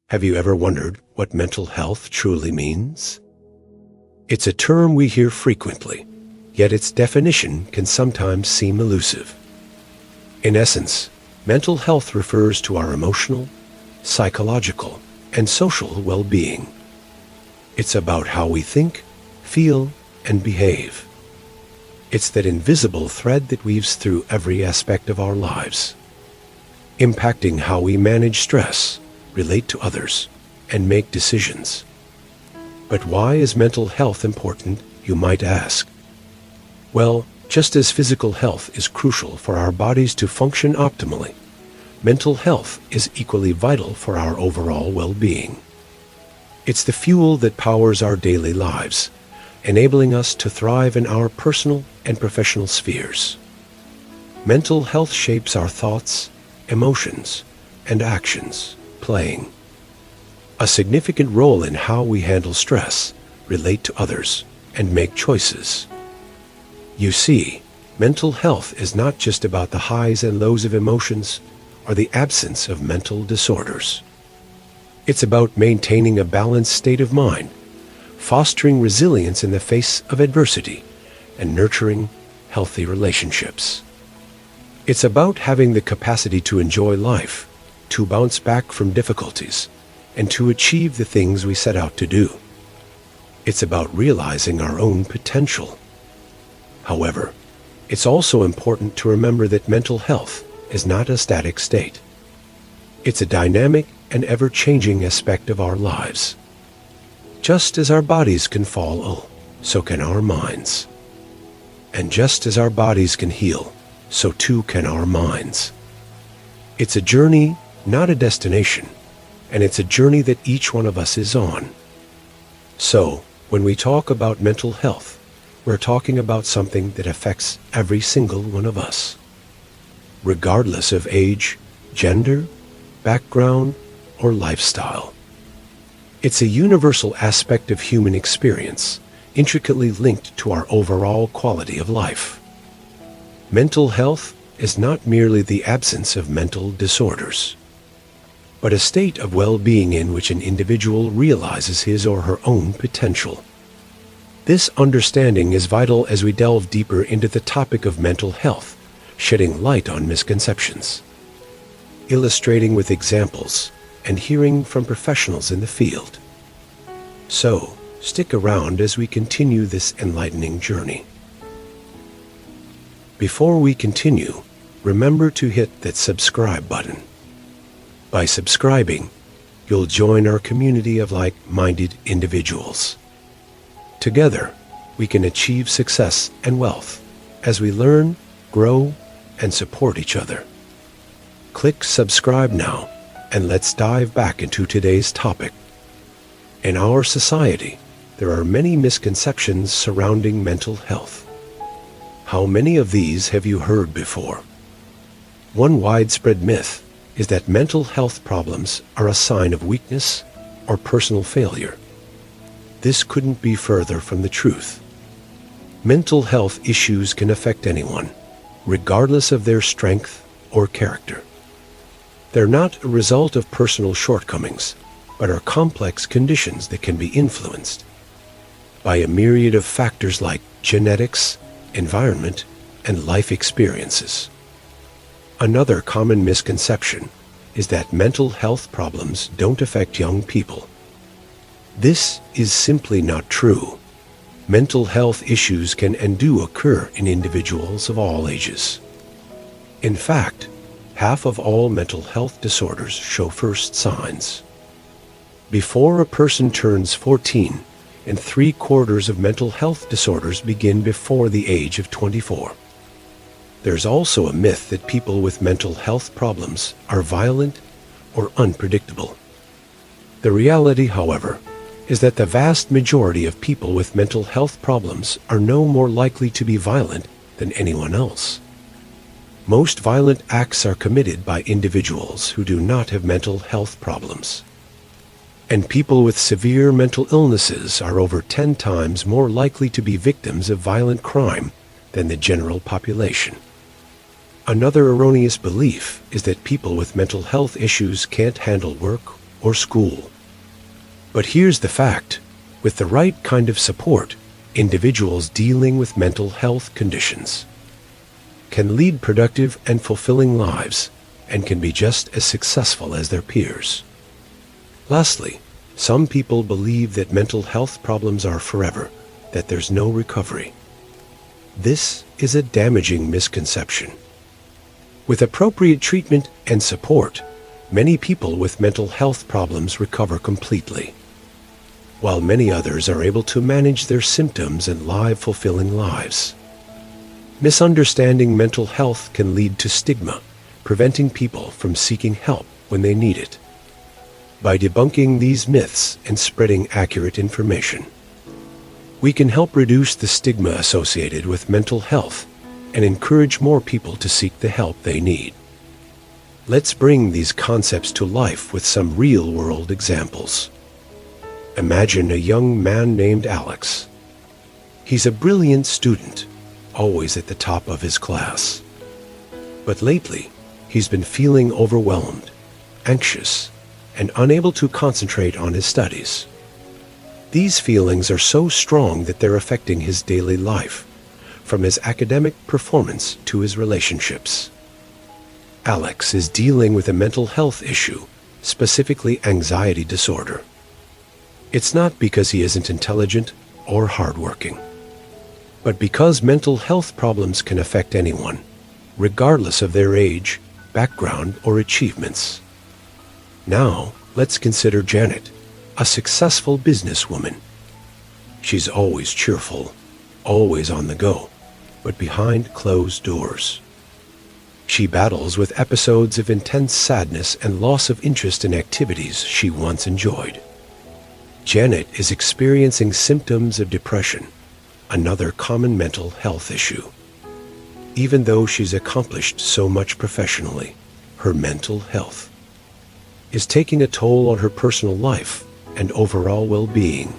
Have you ever wondered what mental health truly means? It's a term we hear frequently, yet its definition can sometimes seem elusive. In essence, mental health refers to our emotional, psychological, and social well-being. It's about how we think, feel, and behave. It's that invisible thread that weaves through every aspect of our lives, impacting how we manage stress, relate to others, and make decisions. But why is mental health important, you might ask? Well, just as physical health is crucial for our bodies to function optimally, mental health is equally vital for our overall well-being. It's the fuel that powers our daily lives, enabling us to thrive in our personal and professional spheres. Mental health shapes our thoughts, emotions, and actions, playing a significant role in how we handle stress, relate to others, and make choices. You see, mental health is not just about the highs and lows of emotions or the absence of mental disorders. It's about maintaining a balanced state of mind, fostering resilience in the face of adversity, and nurturing healthy relationships. It's about having the capacity to enjoy life, to bounce back from difficulties, and to achieve the things we set out to do. It's about realizing our own potential. However, it's also important to remember that mental health is not a static state. It's a dynamic and ever-changing aspect of our lives. Just as our bodies can fall ill, so can our minds. And just as our bodies can heal, so too can our minds. It's a journey, not a destination, and it's a journey that each one of us is on. So, when we talk about mental health, we're talking about something that affects every single one of us, regardless of age, gender, background, or lifestyle. It's a universal aspect of human experience, intricately linked to our overall quality of life. Mental health is not merely the absence of mental disorders, but a state of well-being in which an individual realizes his or her own potential. This understanding is vital as we delve deeper into the topic of mental health, shedding light on misconceptions, illustrating with examples, and hearing from professionals in the field. So, stick around as we continue this enlightening journey. Before we continue, remember to hit that subscribe button. By subscribing, you'll join our community of like-minded individuals. Together, we can achieve success and wealth as we learn, grow, and support each other. Click subscribe now, and let's dive back into today's topic. In our society, there are many misconceptions surrounding mental health. How many of these have you heard before? One widespread myth is that mental health problems are a sign of weakness or personal failure. This couldn't be further from the truth. Mental health issues can affect anyone, regardless of their strength or character. They're not a result of personal shortcomings, but are complex conditions that can be influenced by a myriad of factors like genetics, environment, and life experiences. Another common misconception is that mental health problems don't affect young people. This is simply not true. Mental health issues can and do occur in individuals of all ages. In fact, half of all mental health disorders show first signs before a person turns 14, and 3/4 of mental health disorders begin before the age of 24. There's also a myth that people with mental health problems are violent or unpredictable. The reality, however, is that the vast majority of people with mental health problems are no more likely to be violent than anyone else. Most violent acts are committed by individuals who do not have mental health problems. And people with severe mental illnesses are over 10 times more likely to be victims of violent crime than the general population. Another erroneous belief is that people with mental health issues can't handle work or school. But here's the fact. With the right kind of support, individuals dealing with mental health conditions can lead productive and fulfilling lives and can be just as successful as their peers. Lastly, some people believe that mental health problems are forever, that there's no recovery. This is a damaging misconception. With appropriate treatment and support, many people with mental health problems recover completely, while many others are able to manage their symptoms and live fulfilling lives. Misunderstanding mental health can lead to stigma, preventing people from seeking help when they need it. By debunking these myths and spreading accurate information, we can help reduce the stigma associated with mental health and encourage more people to seek the help they need. Let's bring these concepts to life with some real-world examples. Imagine a young man named Alex. He's a brilliant student, always at the top of his class. But lately, he's been feeling overwhelmed, anxious, and unable to concentrate on his studies. These feelings are so strong that they're affecting his daily life, from his academic performance to his relationships. Alex is dealing with a mental health issue, specifically anxiety disorder. It's not because he isn't intelligent or hardworking, but because mental health problems can affect anyone, regardless of their age, background, or achievements. Now, let's consider Janet, a successful businesswoman. She's always cheerful, always on the go, but behind closed doors. She battles with episodes of intense sadness and loss of interest in activities she once enjoyed. Janet is experiencing symptoms of depression, another common mental health issue. Even though she's accomplished so much professionally, her mental health is taking a toll on her personal life and overall well-being.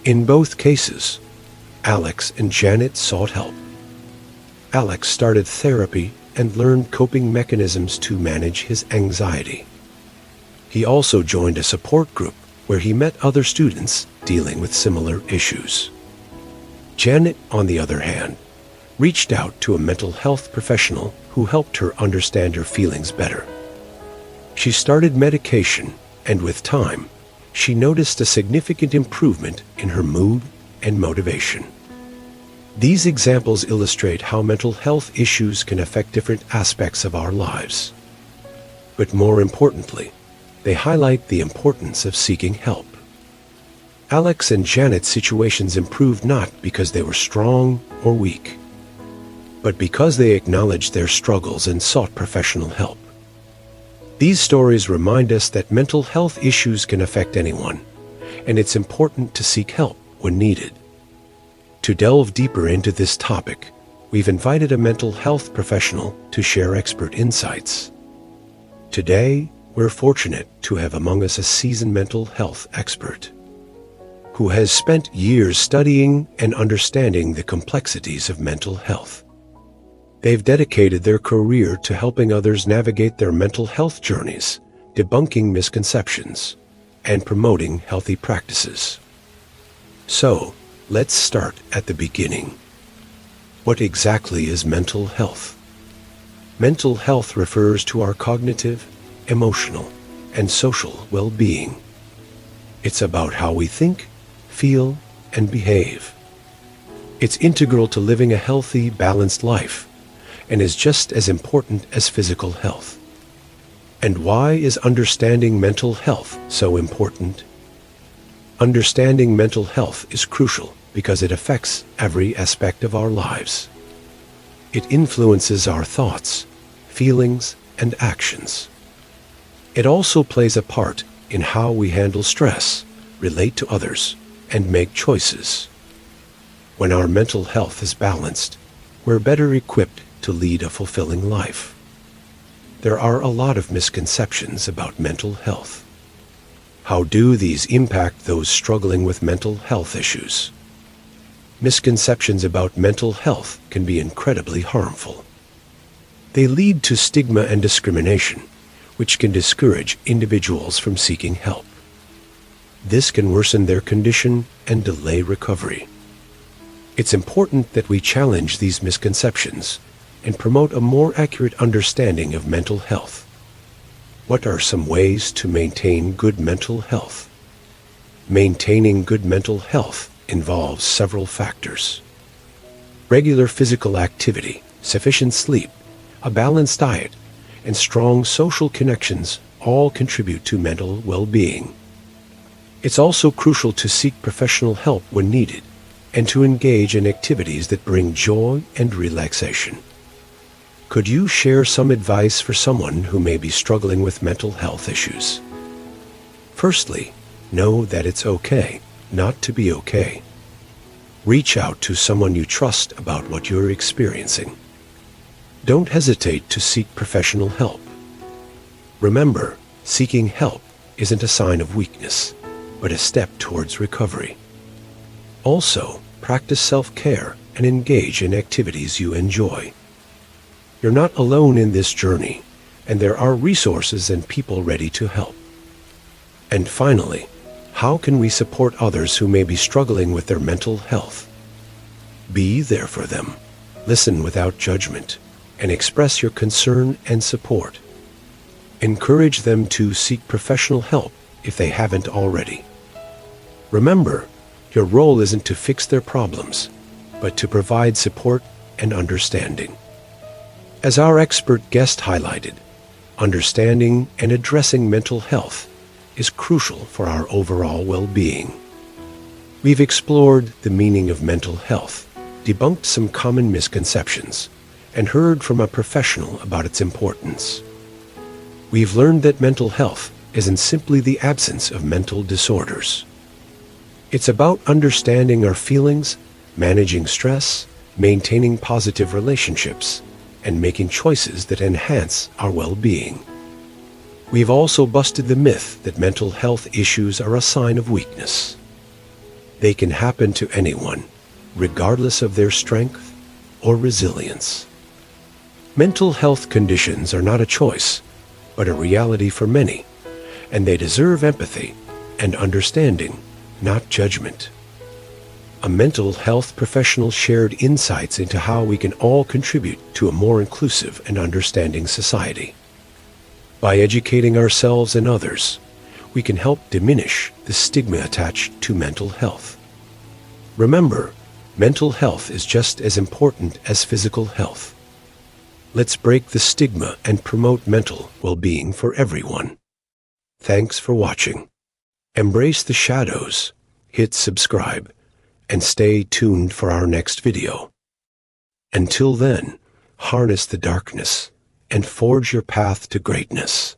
In both cases, Alex and Janet sought help. Alex started therapy and learned coping mechanisms to manage his anxiety. He also joined a support group where he met other students dealing with similar issues. Janet, on the other hand, reached out to a mental health professional who helped her understand her feelings better. She started medication, and with time, she noticed a significant improvement in her mood and motivation. These examples illustrate how mental health issues can affect different aspects of our lives. But more importantly, they highlight the importance of seeking help. Alex and Janet's situations improved not because they were strong or weak, but because they acknowledged their struggles and sought professional help. These stories remind us that mental health issues can affect anyone, and it's important to seek help when needed. To delve deeper into this topic, we've invited a mental health professional to share expert insights. Today, we're fortunate to have among us a seasoned mental health expert who has spent years studying and understanding the complexities of mental health. They've dedicated their career to helping others navigate their mental health journeys, debunking misconceptions, and promoting healthy practices. So, let's start at the beginning. What exactly is mental health? Mental health refers to our cognitive, emotional, and social well-being. It's about how we think, feel, and behave. It's integral to living a healthy, balanced life, and is just as important as physical health. And why is understanding mental health so important? Understanding mental health is crucial because it affects every aspect of our lives. It influences our thoughts, feelings, and actions. It also plays a part in how we handle stress, relate to others, and make choices. When our mental health is balanced, we're better equipped to lead a fulfilling life. There are a lot of misconceptions about mental health. How do these impact those struggling with mental health issues? Misconceptions about mental health can be incredibly harmful. They lead to stigma and discrimination, which can discourage individuals from seeking help. This can worsen their condition and delay recovery. It's important that we challenge these misconceptions and promote a more accurate understanding of mental health. What are some ways to maintain good mental health? Maintaining good mental health involves several factors. Regular physical activity, sufficient sleep, a balanced diet, and strong social connections all contribute to mental well-being. It's also crucial to seek professional help when needed and to engage in activities that bring joy and relaxation. Could you share some advice for someone who may be struggling with mental health issues? Firstly, know that it's okay not to be okay. Reach out to someone you trust about what you're experiencing. Don't hesitate to seek professional help. Remember, seeking help isn't a sign of weakness, but a step towards recovery. Also, practice self-care and engage in activities you enjoy. You're not alone in this journey, and there are resources and people ready to help. And finally, how can we support others who may be struggling with their mental health? Be there for them, listen without judgment, and express your concern and support. Encourage them to seek professional help if they haven't already. Remember, your role isn't to fix their problems, but to provide support and understanding. As our expert guest highlighted, understanding and addressing mental health is crucial for our overall well-being. We've explored the meaning of mental health, debunked some common misconceptions, and heard from a professional about its importance. We've learned that mental health isn't simply the absence of mental disorders. It's about understanding our feelings, managing stress, maintaining positive relationships, and making choices that enhance our well-being. We've also busted the myth that mental health issues are a sign of weakness. They can happen to anyone, regardless of their strength or resilience. Mental health conditions are not a choice, but a reality for many, and they deserve empathy and understanding, not judgment. A mental health professional shared insights into how we can all contribute to a more inclusive and understanding society. By educating ourselves and others, we can help diminish the stigma attached to mental health. Remember, mental health is just as important as physical health. Let's break the stigma and promote mental well-being for everyone. Thanks for watching. Embrace the shadows, hit subscribe, and stay tuned for our next video. Until then, harness the darkness and forge your path to greatness.